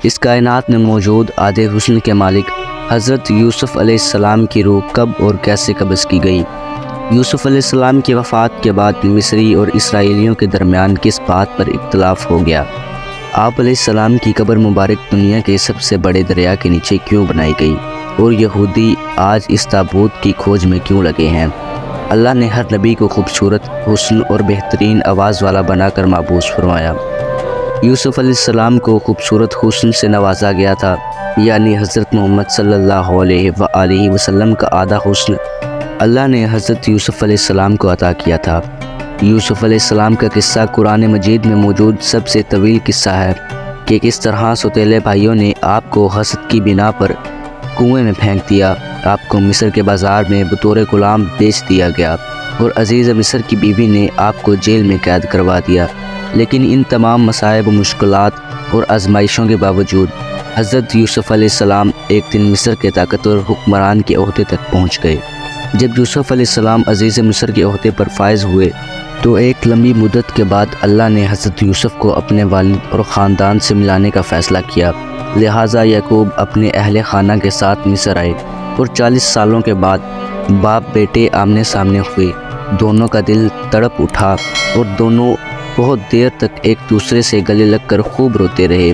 اس کائنات میں موجود آدھے حسن کے مالک حضرت یوسف علیہ السلام کی روح کب اور کیسے قبض کی گئی؟ یوسف علیہ السلام کی وفات کے بعد مصری اور اسرائیلیوں کے درمیان کس بات پر اختلاف ہو گیا؟ آپ علیہ السلام کی قبر مبارک دنیا کے سب سے بڑے دریا کے نیچے کیوں بنائی گئی اور یہودی آج اس تابوت کی کھوج میں کیوں لگے ہیں؟ اللہ نے ہر نبی کو خوبصورت حسن اور بہترین آواز والا بنا کر مبعوث فرمایا۔ یوسف علیہ السلام کو خوبصورت حسن سے نوازا گیا تھا، یعنی حضرت محمد صلی اللہ علیہ وآلہ وسلم کا آدھا حسن اللہ نے حضرت یوسف علیہ السلام کو عطا کیا تھا۔ یوسف علیہ السلام کا قصہ قرآن مجید میں موجود سب سے طویل قصہ ہے کہ کس طرح سوتیلے بھائیوں نے آپ کو حسد کی بنا پر کنویں میں پھینک دیا، آپ کو مصر کے بازار میں بطور غلام بیچ دیا گیا اور عزیز مصر کی بیوی نے آپ کو جیل میں قید کروا دیا۔ لیکن ان تمام مصائب و مشکلات اور آزمائشوں کے باوجود حضرت یوسف علیہ السلام ایک دن مصر کے طاقتور حکمران کے عہدے تک پہنچ گئے۔ جب یوسف علیہ السلام عزیز مصر کے عہدے پر فائز ہوئے تو ایک لمبی مدت کے بعد اللہ نے حضرت یوسف کو اپنے والد اور خاندان سے ملانے کا فیصلہ کیا، لہٰذا یعقوب اپنے اہل خانہ کے ساتھ مصر آئے اور 40 سالوں کے بعد باپ بیٹے آمنے سامنے ہوئے۔ دونوں کا دل تڑپ اٹھا اور دونوں بہت دیر تک ایک دوسرے سے گلے لگ کر خوب روتے رہے۔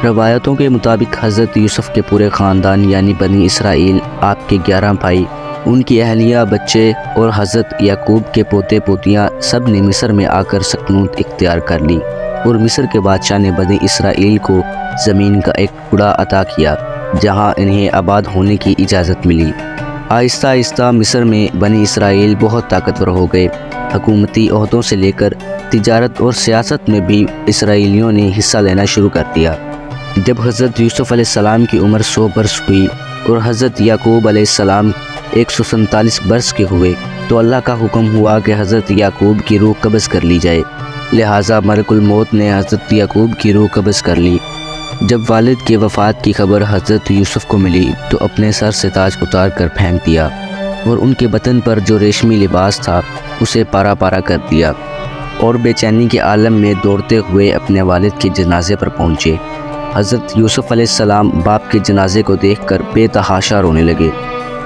روایتوں کے مطابق حضرت یوسف کے پورے خاندان یعنی بنی اسرائیل، آپ کے 11 بھائی، ان کی اہلیہ، بچے اور حضرت یعقوب کے پوتے پوتیاں سب نے مصر میں آ کر سکنوت اختیار کر لی اور مصر کے بادشاہ نے بنی اسرائیل کو زمین کا ایک ٹکڑا عطا کیا جہاں انہیں آباد ہونے کی اجازت ملی۔ آہستہ آہستہ مصر میں بنی اسرائیل بہت طاقتور ہو گئے۔ حکومتی عہدوں سے لے کر تجارت اور سیاست میں بھی اسرائیلیوں نے حصہ لینا شروع کر دیا۔ جب حضرت یوسف علیہ السلام کی عمر 100 برس ہوئی اور حضرت یعقوب علیہ السلام 147 برس کے ہوئے تو اللہ کا حکم ہوا کہ حضرت یعقوب کی روح قبض کر لی جائے، لہٰذا ملک الموت نے حضرت یعقوب کی روح قبض کر لی۔ جب والد کی وفات کی خبر حضرت یوسف کو ملی تو اپنے سر سے تاج اتار کر پھینک دیا اور ان کے بدن پر جو ریشمی لباس تھا اسے پارا پارا کر دیا اور بے چینی کے عالم میں دوڑتے ہوئے اپنے والد کے جنازے پر پہنچے۔ حضرت یوسف علیہ السلام باپ کے جنازے کو دیکھ کر بے تحاشا رونے لگے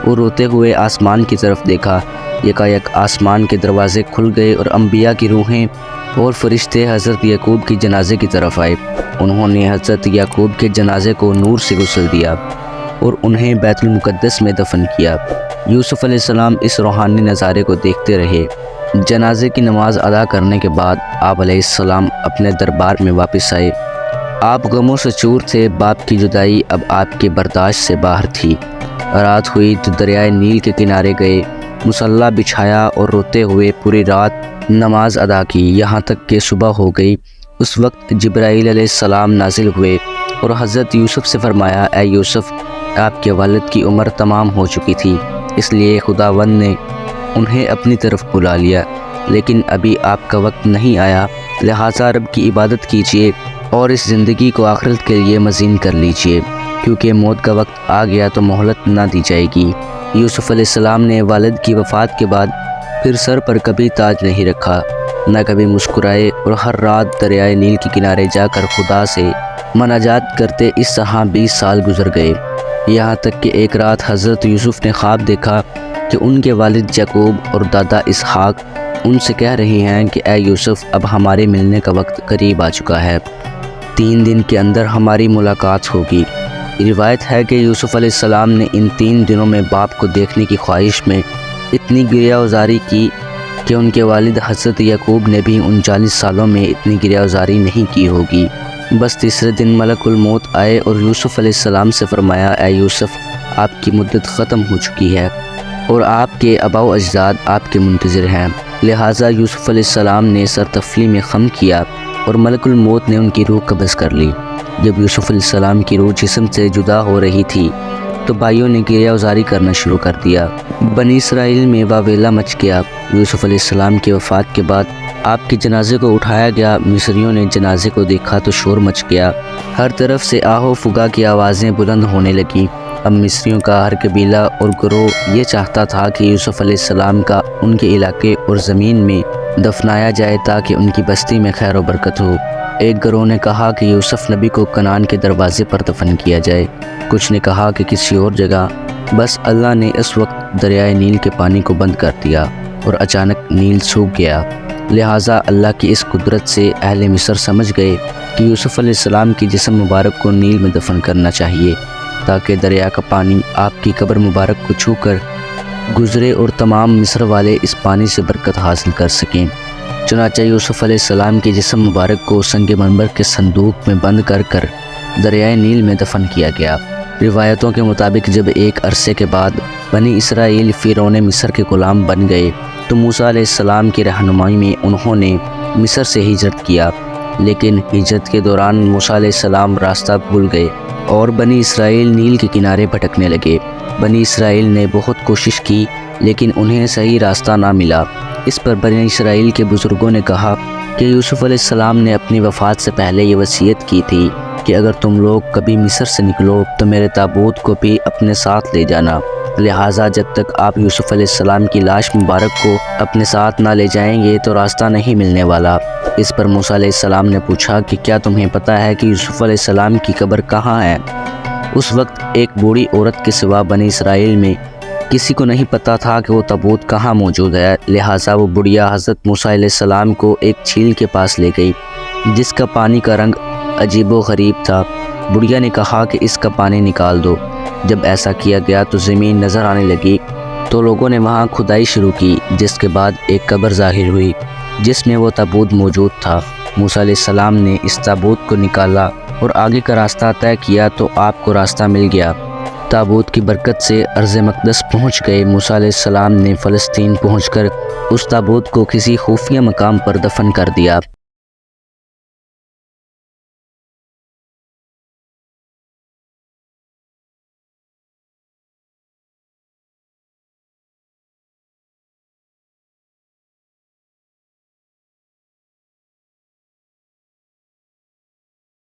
اور روتے ہوئے آسمان کی طرف دیکھا۔ یکایک آسمان کے دروازے کھل گئے اور انبیاء کی روحیں اور فرشتے حضرت یعقوب کی جنازے کی طرف آئے۔ انہوں نے حضرت یعقوب کے جنازے کو نور سے غسل دیا اور انہیں بیت المقدس میں دفن کیا۔ یوسف علیہ السلام اس روحانی نظارے کو دیکھتے رہے۔ جنازے کی نماز ادا کرنے کے بعد آپ علیہ السلام اپنے دربار میں واپس آئے۔ آپ غموں سے چور تھے، باپ کی جدائی اب آپ کے برداشت سے باہر تھی۔ رات ہوئی تو دریائے نیل کے کنارے گئے، مصلی بچھایا اور روتے ہوئے پوری رات نماز ادا کی، یہاں تک کہ صبح ہو گئی۔ اس وقت جبرائیل علیہ السلام نازل ہوئے اور حضرت یوسف سے فرمایا، اے یوسف، آپ کے والد کی عمر تمام ہو چکی تھی، اس لیے خداوند نے انہیں اپنی طرف بلا لیا، لیکن ابھی آپ کا وقت نہیں آیا، لہٰذا رب کی عبادت کیجیے اور اس زندگی کو آخرت کے لیے مزین کر لیجیے، کیونکہ موت کا وقت آ گیا تو مہلت نہ دی جائے گی۔ یوسف علیہ السلام نے والد کی وفات کے بعد پھر سر پر کبھی تاج نہیں رکھا، نہ کبھی مسکرائے اور ہر رات دریائے نیل کے کنارے جا کر خدا سے مناجات کرتے۔ اس طرح 20 سال گزر گئے، یہاں تک کہ ایک رات حضرت یوسف نے خواب دیکھا کہ ان کے والد یعقوب اور دادا اسحاق ان سے کہہ رہے ہیں کہ اے یوسف، اب ہمارے ملنے کا وقت قریب آ چکا ہے، 3 دن کے اندر ہماری ملاقات ہوگی۔ روایت ہے کہ یوسف علیہ السلام نے ان 3 دنوں میں باپ کو دیکھنے کی خواہش میں اتنی گریہ وزاری کی کہ ان کے والد حضرت یعقوب نے بھی 39 سالوں میں اتنی گریہ وزاری نہیں کی ہوگی۔ بس تیسرے دن ملک الموت آئے اور یوسف علیہ السلام سے فرمایا، اے یوسف، آپ کی مدت ختم ہو چکی ہے اور آپ کے آباء و اجداد آپ کے منتظر ہیں، لہٰذا یوسف علیہ السلام نے سر تفلی میں خم کیا اور ملک الموت نے ان کی روح قبض کر لی۔ جب یوسف علیہ السلام کی روح جسم سے جدا ہو رہی تھی تو بھائیوں نے گریہ وزاری کرنا شروع کر دیا۔ بنی اسرائیل میں واویلا مچ گیا۔ یوسف علیہ السلام کی وفات کے بعد آپ کے جنازے کو اٹھایا گیا۔ مصریوں نے جنازے کو دیکھا تو شور مچ گیا، ہر طرف سے آہ و فغاں کی آوازیں بلند ہونے لگیں۔ اب مصریوں کا ہر قبیلہ اور گروہ یہ چاہتا تھا کہ یوسف علیہ السلام کا ان کے علاقے اور زمین میں دفنایا جائے تاکہ ان کی بستی میں خیر و برکت ہو۔ ایک گروہ نے کہا کہ یوسف نبی کو کنعان کے دروازے پر دفن کیا جائے، کچھ نے کہا کہ کسی اور جگہ۔ بس اللہ نے اس وقت دریائے نیل کے پانی کو بند کر دیا اور اچانک نیل سوکھ گیا۔ لہٰذا اللہ کی اس قدرت سے اہل مصر سمجھ گئے کہ یوسف علیہ السلام کی جسم مبارک کو نیل میں دفن کرنا چاہیے تاکہ دریا کا پانی آپ کی قبر مبارک کو چھو کر گزرے اور تمام مصر والے اس پانی سے برکت حاصل کر سکیں۔ چنانچہ یوسف علیہ السلام کی جسم مبارک کو سنگ مرمر کے صندوق میں بند کر دریائے نیل میں دفن کیا گیا۔ روایتوں کے مطابق جب ایک عرصے کے بعد بنی اسرائیل فرعون مصر کے غلام بن گئے تو موسیٰ علیہ السلام کی رہنمائی میں انہوں نے مصر سے ہجرت کیا، لیکن ہجرت کے دوران موسیٰ علیہ السلام راستہ بھول گئے اور بنی اسرائیل نیل کے کنارے بھٹکنے لگے۔ بنی اسرائیل نے بہت کوشش کی لیکن انہیں صحیح راستہ نہ ملا۔ اس پر بنی اسرائیل کے بزرگوں نے کہا کہ یوسف علیہ السلام نے اپنی وفات سے پہلے یہ وصیت کی تھی کہ اگر تم لوگ کبھی مصر سے نکلو تو میرے تابوت کو بھی اپنے ساتھ لے جانا، لہٰذا جب تک آپ یوسف علیہ السلام کی لاش مبارک کو اپنے ساتھ نہ لے جائیں گے تو راستہ نہیں ملنے والا۔ اس پر موسیٰ علیہ السلام نے پوچھا کہ کیا تمہیں پتہ ہے کہ یوسف علیہ السلام کی قبر کہاں ہے؟ اس وقت ایک بوڑھی عورت کے سوا بنی اسرائیل میں کسی کو نہیں پتہ تھا کہ وہ تابوت کہاں موجود ہے، لہٰذا وہ بڑھیا حضرت موسیٰ علیہ السلام کو ایک جھیل کے پاس لے گئی جس کا پانی کا رنگ عجیب و غریب تھا۔ بڑھیا نے کہا کہ اس کا پانی نکال دو۔ جب ایسا کیا گیا تو زمین نظر آنے لگی تو لوگوں نے وہاں کھدائی شروع کی، جس کے بعد ایک قبر ظاہر ہوئی جس میں وہ تابوت موجود تھا۔ موسیٰ علیہ السلام نے اس تابوت کو نکالا اور آگے کا راستہ طے کیا تو آپ کو راستہ مل گیا۔ تابوت کی برکت سے ارض مقدس پہنچ گئے۔ موسیٰ علیہ السلام نے فلسطین پہنچ کر اس تابوت کو کسی خفیہ مقام پر دفن کر دیا۔